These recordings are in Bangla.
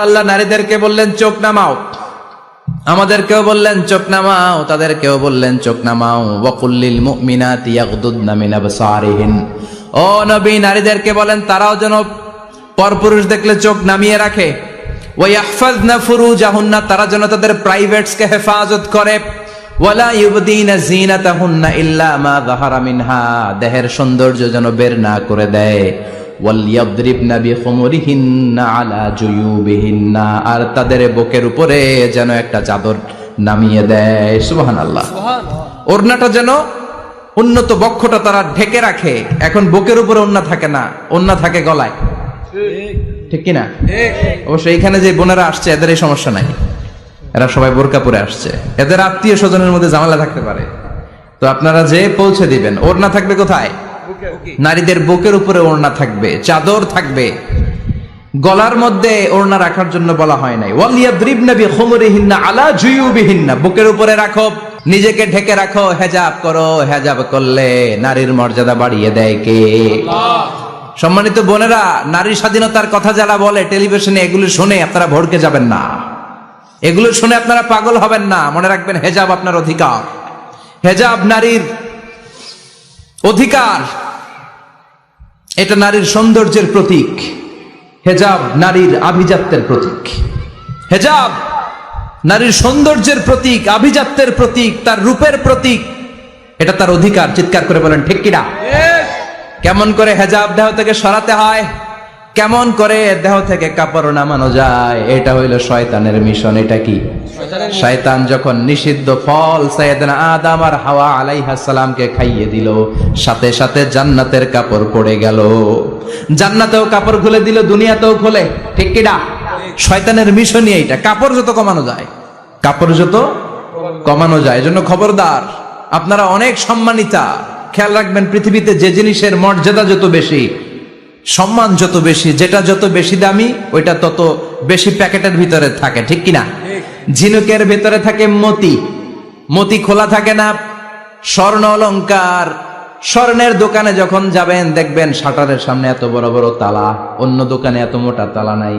আল্লাহ নারীদেরকে বললেন চোখ নামাও, আমাদেরকেও বললেন চোখ নামাও, তাদেরকেও বললেন চোখ নামাও। ওয়াকুল্লিল মুমিনাতি ইয়াগদুদনা মিন আবসারিহিন, ও নবী নারীদেরকে বলেন তারাও যেন পরপুরুষ দেখলে চোখ নামিয়ে রাখে। ওয়া ইয়াহফাযনা ফুরুজাহুন্না, তারা যেন তাদের প্রাইভেটসকে হেফাজত করে। ওয়ালা ইউবদিনা যিনাতাহুন্না ইল্লা মা যাহারা মিনহা, দেহের সৌন্দর্য যেন বের না করে দেয়। ওয়ালইয়াদরিবনা বিখুমুরিহিন্না আলা জুয়ুবিহিন্না, আর তাদের বুকের উপরে যেন একটা চাদর নামিয়ে দেয়। সুবহানাল্লাহ। ওড়নাটা যেন উন্নত বক্ষটা তারা ঢেকে রাখে। এখন বুকের উপরে ওড়না থাকে না, ওড়না থাকে গলায়, ঠিক কিনা? অবশ্য এইখানে যে বোনেরা আসছে এদের এই সমস্যা নাই, এরা সবাই বোরকা পরে আসছে। এদের আত্মীয় স্বজনের মধ্যে ঝামেলা থাকতে পারে, তো আপনারা যে পৌঁছে দিবেন। ওড়না থাকবে কোথায়? নারীদের বুকের উপরে ওড়না থাকবে, চাদর থাকবে। গলার মধ্যে ওড়না রাখার জন্য বলা হয় নাই। ওয়ালিয়াদরিবনা বিখুমুরিহিন্না আলা জুয়ুবিহিন্না, বুকের উপরে রাখো, নিজেকে ঢেকে রাখো, হেজাব করো। হেজাব করলে নারীর মর্যাদা বাড়িয়ে দেয় কে? সম্মানিত বোনেরা, নারী স্বাধীনতার কথা যারা বলে টেলিভিশনে, এগুলো শুনে আপনারা ভড়কে যাবেন না, এগুলো শুনে আপনারা পাগল হবেন না। মনে রাখবেন হেজাব আপনার অধিকার, হেজাব নারীর অধিকার, এটা নারীর সৌন্দর্যের প্রতীক। হেজাব নারীর আভিজাত্যের প্রতীক, হেজাব নারীর সৌন্দর্যের প্রতীক, আভিজাত্যের প্রতীক, তার রূপের প্রতীক। এটা তার অধিকার। চিৎকার করে বলেন ঠিক কিনা? কেমন করে হেজাব দেহ থেকে সরাতে হয়, কেমন করে দেহ থেকে কাপড় নামানো যায়, এটা হইল শয়তানের মিশন। এটা কি? শয়তান যখন নিষিদ্ধ ফল সাইয়েদনা আদম আর হাওয়া আলাইহিস সালামকে খাইয়ে দিল, সাথে সাথে জান্নাতের কাপড় পড়ে গেল। জান্নাতেও কাপড় খুলে দিল, দুনিয়াতেও খুলে, ঠিক কিনা? শয়তানের মিশনই এইটা। কাপড় যত কমানো যায়, কাপড় যত কমানো যায়। এজন্য খবরদার, আপনারা অনেক সম্মানিতা। খেয়াল রাখবেন, পৃথিবীতে যে জিনিসের মর্যাদা যত বেশি, সম্মান যত বেশি, যেটা যত বেশি দামি, ওইটা তত বেশি প্যাকেটের ভিতরে থাকে, ঠিক কিনা? ঝিনুকের ভিতরে থাকে মতি, মতি খোলা থাকে না। স্বর্ণ অলংকার, স্বর্ণের দোকানে যখন যাবেন দেখবেন শাটারের সামনে এত বড় বড় তালা, অন্য দোকানে এত মোটা তালা নাই।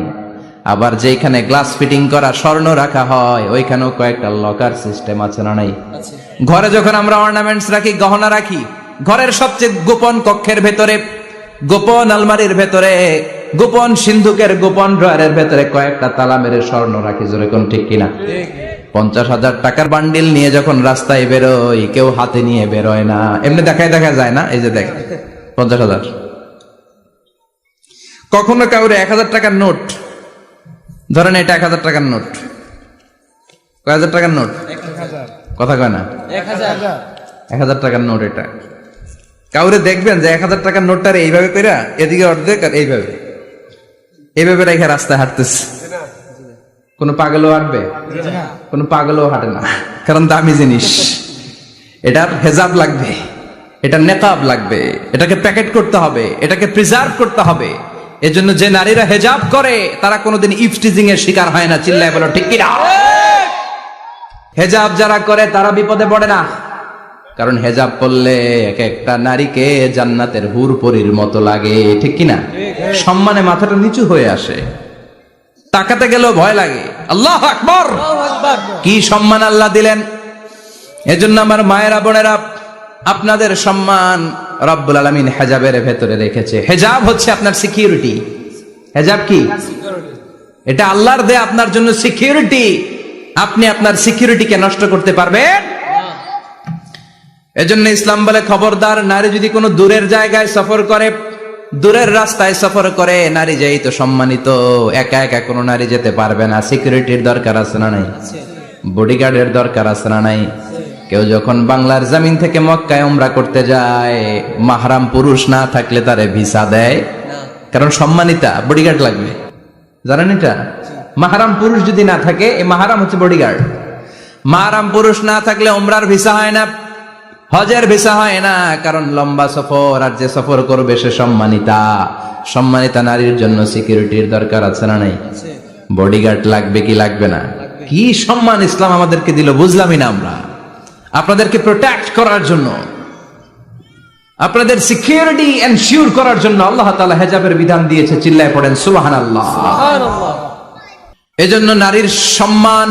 আবার যেখানে গ্লাস ফিটিং করা স্বর্ণ রাখা হয়, ওইখানেও কয়েকটা লকার সিস্টেম আছে না নাই? ঘরে যখন আমরা অর্নামেন্টস রাখি, গহনা রাখি, ঘরের সবচেয়ে গোপন কক্ষের ভেতরে, গোপন আলমারির ভেতরে, গোপন সিন্ধুকের গোপন ড্রয়ারের ভেতরে কয়েকটা তালা মেরে স্বর্ণ রাখি। জোরে কোন ঠিক কিনা? 50,000 টাকার বান্ডিল নিয়ে যখন রাস্তায় বেরোই, কেউ হাতে নিয়ে বেরোয় না, এমনি দেখায় দেখা যায় না। এই যে দেখ 50,000। কখনো কাউরে 1000 টাকার নোট ধরেন, এটা 1000 টাকার নোট, কয় হাজার টাকার নোট? কথা কয় না, 1000 টাকার নোট। এটা কাউরে দেখবেন যে 1000 টাকার নোটটারে এইভাবে কইরা এদিকে অর্ধেক আর এইভাবে এইভাবে রেখে রাস্তায় হাঁটতেছে। কোন পাগলও হাঁটবে? কোন পাগলও হাঁটে না, কারণ দামি জিনিস। এটার হেজাব লাগবে, এটা নেকাব লাগবে, এটাকে প্যাকেট করতে হবে, এটাকে প্রিজার্ভ করতে হবে। এজন্য যে নারীরা হেজাব করে তারা কোনোদিন ইফটিজিং এর শিকার হয় না। চিল্লায় বলো ঠিক কিনা? হেজাব যারা করে তারা বিপদে পড়ে না, কারণ হেজাব করলে এক একটা নারীকে জান্নাতের হুর পরীর মতো লাগে, ঠিক কিনা? সম্মানে মাথাটা নিচু হয়ে আসে, তাকাতে গেলেও ভয় লাগে। আল্লাহু আকবার, কি সম্মান আল্লাহ দিলেন! এজন্য আমার মায়েরা বোনেরা, আপনাদের সম্মান রব্বুল আলামিন হেজাবের ভেতরে রেখেছে। হেজাব হচ্ছে আপনার সিকিউরিটি। হেজাব কি? এটা আল্লাহর দেয়া আপনার জন্য সিকিউরিটি। আপনি আপনার সিকিউরিটিকে নষ্ট করতে পারবেন? এজন্য ইসলাম বলে খবরদার, নারী যদি কোনো দূরের জায়গায় সফর করে, দূরের রাস্তায় সফর করে, নারী যেই তো সম্মানিত, একা একা কোনো নারী যেতে পারবে না। সিকিউরিটির দরকার আছে না নাই? বডিগার্ডের দরকার আছে না নাই? কেউ যখন বাংলার জমিন থেকে মক্কায় উমরা করতে যায়, মাহরাম পুরুষ না থাকলে তারে ভিসা দেয়, কারণ সম্মানিতা, বডিগার্ড লাগবে। জানেন এটা? মাহরাম পুরুষ যদি না থাকে, এই মাহরাম হচ্ছে বডিগার্ড। মাহরাম পুরুষ না থাকলে উমরার ভিসা হয় না, হজের ভিসা হয় না, কারণ লম্বা সফর, আর যে সফর করবে সে সম্মানিতা। সম্মানিতা নারীর জন্য সিকিউরিটির দরকার আছে না নাই? বডিগার্ড লাগবে কি লাগবে না? কি সম্মান ইসলাম আমাদেরকে দিল বুঝলামই না আমরা। আপনাদেরকে প্রোটেক্ট করার জন্য, আপনাদের সিকিউরিটি এনশিওর করার জন্য আল্লাহ তাআলা হেজাবের বিধান দিয়েছে। চিল্লায় পড়েন সুবহানাল্লাহ। এজন্য নারীর সম্মান,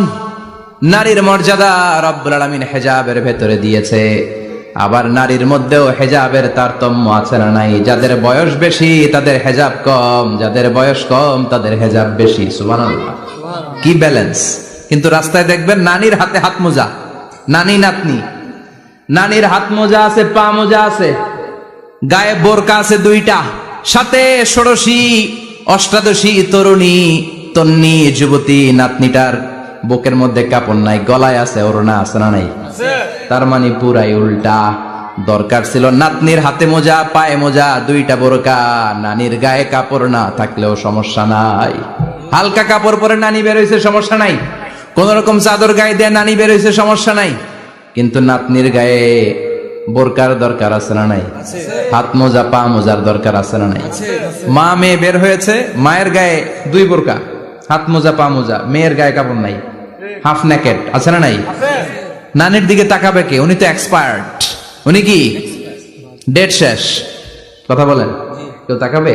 নারীর মর্যাদা রব্বুল আলামিন হেজাবের ভেতরে দিয়েছে। আবার নারীর মধ্যেও হেজাবের তারতম্য আছে না নাই? যাদের বয়স বেশি তাদের হেজাব কম, যাদের বয়স কম তাদের হেজাব বেশি। সুবহানাল্লাহ, কি ব্যালেন্স! কিন্তু রাস্তায় দেখবেন নানির হাতে হাত মোজা, নানি নাতনি, নানির হাত মোজা আছে, পা মোজা আছে, গায়ে বোরকা আছে দুইটা, সাথে ষোড়শী অষ্টাদশী তরুণী তন্নি যুবতী নাতনিটার বুকের মধ্যে কাপড় নাই, গলায় আছে ওড়না, আছে না নাই? তার মানে পুরাই উল্টা। দরকার ছিল নাতনির হাতে মোজা, পায়ে মোজা, দুইটা বোরকা, নানির গায়ে কাপড় না থাকলেও সমস্যা নাই। হালকা কাপড় পরে নানি বের হইছে, সমস্যা নাই। কোন রকম চাদর গায়ে দিয়ে নানি বের হইছে, সমস্যা নাই। কিন্তু নাতনির গায়ে বোরকার দরকার আছে না নাই? হাত মোজা, পা মোজার দরকার আছে না নাই? মা মেয়ে বের হয়েছে, মায়ের গায়ে দুই বোরকা, হাত মোজা, পা মোজা, মেয়ের গায়ে কাপড় নাই, হাফ নেকেট, আছে না নাই? নানির দিকে তাকাবে কে? উনি তো এক্সপার্ট, উনি কি ডেট শেষ। কথা বলেন, কেউ তাকাবে?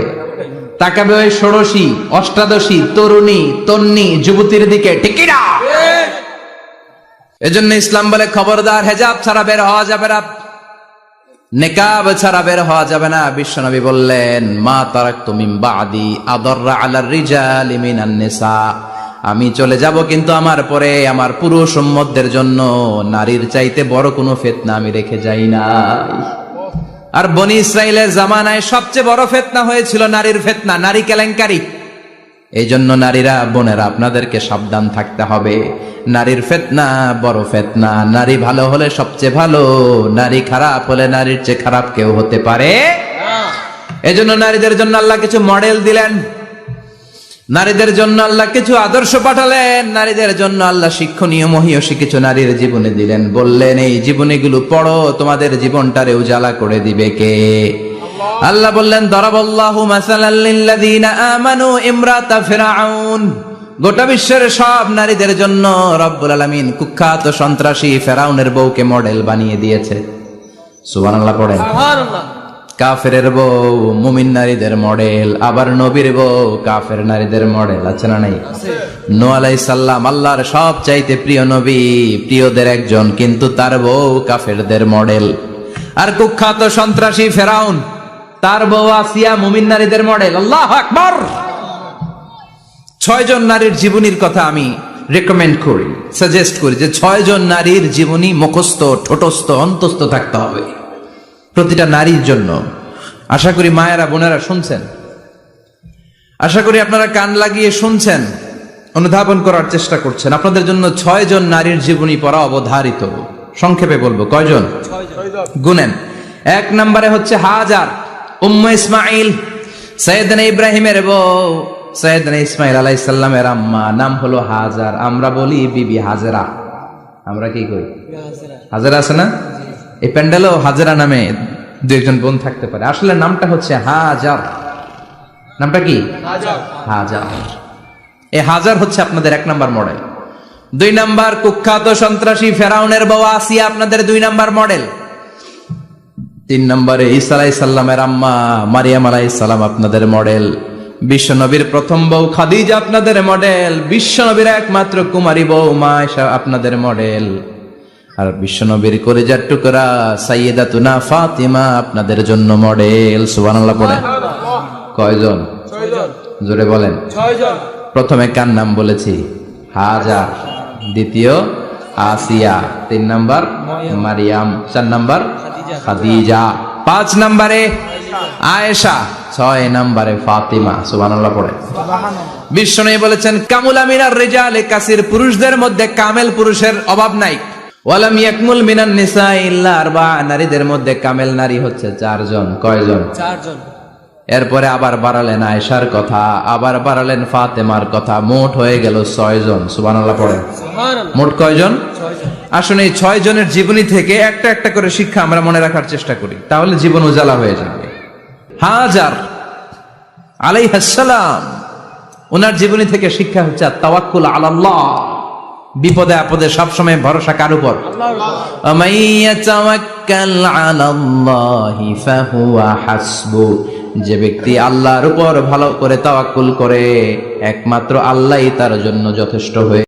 তাকাবে ওই ষোড়শী অষ্টাদশী তরুণী তন্নি যুবতীর দিকে, ঠিক কি না? এজন্য ইসলাম বলে খবরদার, হেজাব ছাড়া বের হওয়া যাবে না, নেকাব ছাড়া বের হওয়া যাবে না। বিশ্বনবী বললেন, মা তারাকতু মিন বাদি আদাররা আলার রিজালি মিনান নিসা, আমি চলে যাব কিন্তু আমার পরে আমার পুরুষ উম্মতদের জন্য নারীর চাইতে বড় কোনো ফিতনা আমি রেখে যাই নাই। আর বনি ইসরাইলের জামানায় সবচেয়ে বড় ফিতনা হয়েছিল নারীর ফিতনা, নারী কেলেঙ্কারি। এই জন্য নারীরা, বোনেরা, আপনাদেরকে সাবধান থাকতে হবে। নারীর ফিতনা বড় ফিতনা। নারী ভালো হলে সবচেয়ে ভালো, নারী খারাপ হলে নারীর চেয়ে খারাপ কেউ হতে পারে না। এজন্য নারীদের জন্য আল্লাহ কিছু মডেল দিলেন, নারীদের জন্য আল্লাহ কিছু আদর্শ পাঠালেন, নারীদের জন্য আল্লাহ শিক্ষণীয় মহীয়সী কিছু নারীর জীবনে দিলেন। বললেন, এই জীবনীগুলো পড়ো, তোমাদের জীবনটারে উজালা করে দিবে কে? আল্লাহ বললেন, দারাবাল্লাহু মাসালাল লিল্লাযীনা আমানু ইমরাতা ফিরআউন। গোটা বিশ্বের সব নারীদের জন্য রব্বুল আলামিন কুখ্যাত সন্ত্রাসী ফেরাউনের বউকে মডেল বানিয়ে দিয়েছে। সুবহানাল্লাহ পড়েন। সুবহানাল্লাহ। কাফেরের বউ মুমিন নারীদের মডেল, আবার নবীর বউ কাফের নারীদের মডেল, আছে না নাই? নূহ আলাইহিস সালাম আল্লাহর সব চাইতে প্রিয় নবী, প্রিয়দের একজন, কিন্তু তার বউ কাফেরদের মডেল। আর কুখ্যাত সন্ত্রাসী ফেরাউন, তার বউ আসিয়া মুমিন নারীদের মডেল। আল্লাহু আকবার। 6 জন নারীর জীবনীর কথা আমি রেকমেন্ড করি, সাজেস্ট করি যে 6 জন নারীর জীবনী মুখস্থ, ঠোঁটস্থ, অন্তস্থ থাকতে হবে প্রতিটা নারীর জন্য। আশা করি মায়েরা, বোনেরা শুনছেন, আশা করি আপনারা কান লাগিয়ে শুনছেন, অনুধাবন করার চেষ্টা করছেন। আপনাদের জন্য 6 জন নারীর জীবনী পড়া অবধারিত। সংক্ষেপে বলবো, কয়জন? 6 জন। গুনেন। 1 নম্বরে হচ্ছে হাজার, উম্মে ইসমাইল, সাইয়েদনা ইব্রাহিমের বউ, সাইয়েদনা ইসমাইল আলাইহিস সালামের আম্মা, নাম হলো হাজার। আমরা বলি বিবি হাজেরা, আমরা কি কই? হাজেরা আছে না? এই প্যান্ডেলেও হাজেরা নামে 2-1 বোন থাকতে পারে। আসলে নামটা হচ্ছে হাজার। নামটা কি? হাজার। এই হাজার হচ্ছে আপনাদের 1 নাম্বার মডেল। 2 নাম্বার, কুখ্যাত সন্ত্রাসী ফেরাউনের বউ আসিয়া আপনাদের 2 নাম্বার মডেল। 3 নম্বরে ঈসা আলাইহিস সালামের আম্মা মারিয়াম আলাইহিস সালাম আপনাদের মডেল। বিশ্বনবীর প্রথম বউ খাদিজা আপনাদের মডেল। বিশ্বনবীর একমাত্র কুমারী বউ মা আয়েশা আপনাদের মডেল। আর বিশ্বনবীর কলিজার টুকরা সাইয়্যিদাতুনা ফাতিমা আপনাদের জন্য মডেল। সুবহানাল্লাহ পড়ে। কয়জন? 6 জন। জোরে বলেন। 6 জন। প্রথমে কার নাম বলেছি? হাজার। দ্বিতীয় আসিয়া। 3 নাম্বার মারিয়াম। 4 নাম্বার খাদিজা। 5 নম্বরে আয়েশা। 6 নম্বরে ফাতিমা। সুবহানাল্লাহ পড়ে। বিশ্বনবী বলেছেন, কামুলা মিনার রিজালে কাসির, পুরুষদের মধ্যে কামেল পুরুষের অভাব নাই। ওয়ালাম ইয়াকমুল মিনান নিসা ইল্লা 4, নারীদের মধ্যে কামেল নারী হচ্ছে 4 জন। কয়জন? 4 জন। এরপরে আবার বাড়ালেন আয়েশার কথা, আবার বাড়ালেন ফাতেমার কথা, মোট হয়ে গেল 6 জন। সুবহানাল্লাহ পড়ে। মোট কয়জন? 6 জন। আসুন এই 6 জনের জীবনী থেকে একটা একটা করে শিক্ষা আমরা মনে রাখার চেষ্টা করি, তাহলে জীবন উজালা হয়ে যাবে। হাজার আলাইহিস সালাম, ওনার জীবনী থেকে শিক্ষা হচ্ছে তাওয়াক্কুল আলাল্লাহ, বিপদে আপদে সবসময় ভরসা কার উপর? আল্লাহর উপর। যে ব্যক্তি আল্লাহর উপর ভালো করে তাওয়াক্কুল করে একমাত্র আল্লাহই তার জন্য যথেষ্ট হয়ে